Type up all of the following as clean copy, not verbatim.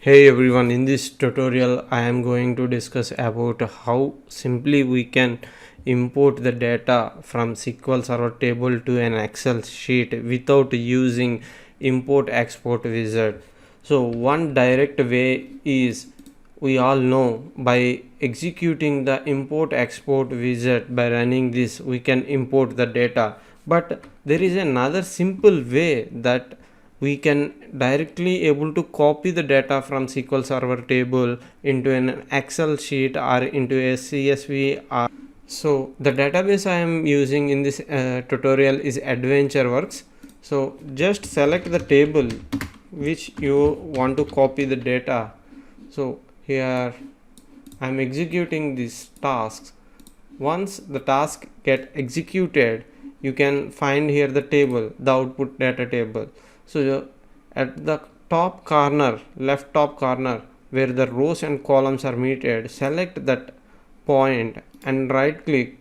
Hey everyone, in this tutorial I am going to discuss about how simply we can import the data from SQL Server table to an Excel sheet without using import export wizard. So one direct way is, we all know, by executing the import export wizard. By running this we can import the data, but there is another simple way that we can directly able to copy the data from SQL Server table into an Excel sheet or into a CSV. So the database I am using in this tutorial is AdventureWorks. So just select the table which you want to copy the data. So here I am executing these tasks. Once the task get executed, you can find here the table, the output data table. So at the top corner, left top corner, where the rows and columns are meted, select that point and right click,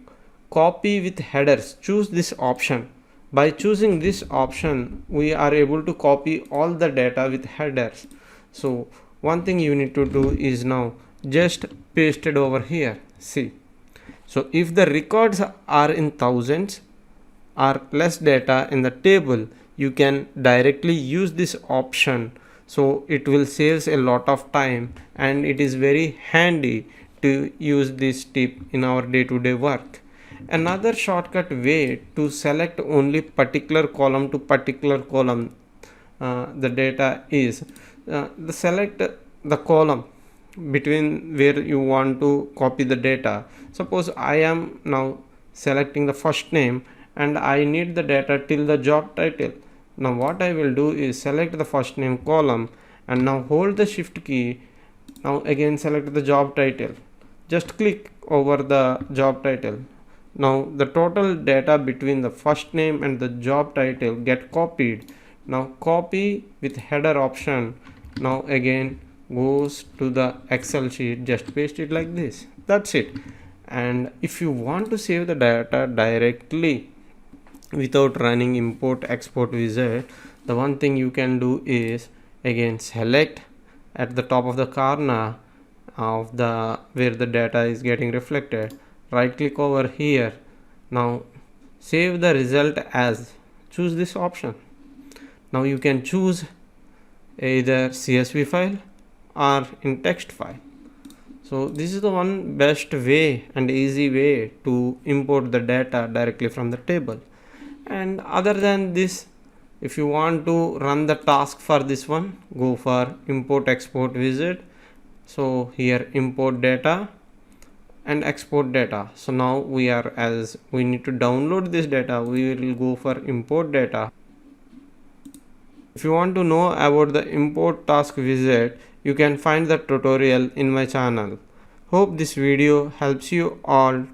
copy with headers. Choose this option. By choosing this option, we are able to copy all the data with headers. So one thing you need to do is now just paste it over here. See, so if the records are in thousands or less data in the table, you can directly use this option. So it will save a lot of time, and it is very handy to use this tip in our day-to-day work. Another shortcut way to select only particular column to particular column the data is the select the column between where you want to copy the data. Suppose I am now selecting the first name and I need the data till the job title. Now what I will do is select the first name column and now hold the shift key. Now again select the job title. Just click over the job title. Now the total data between the first name and the job title get copied. Now copy with header option. Now again goes to the Excel sheet. Just paste it like this. That's it. And if you want to save the data directly without running import export wizard, the one thing you can do is, again select at the top of the corner of the where the data is getting reflected, right click over here. Now save the result as, choose this option. Now you can choose either CSV file or in text file. So this is the one best way and easy way to import the data directly from the table. And other than this, if you want to run the task for this one, go for import export wizard. So here import data and export data. So now we are, as we need to download this data, we will go for import data. If you want to know about the import task wizard, you can find the tutorial in my channel. Hope this video helps you all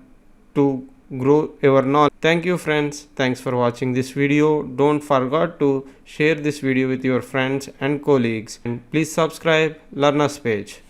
to grow your knowledge. Thank you friends. Thanks for watching this video. Don't forget to share this video with your friends and colleagues. And please subscribe Learners page.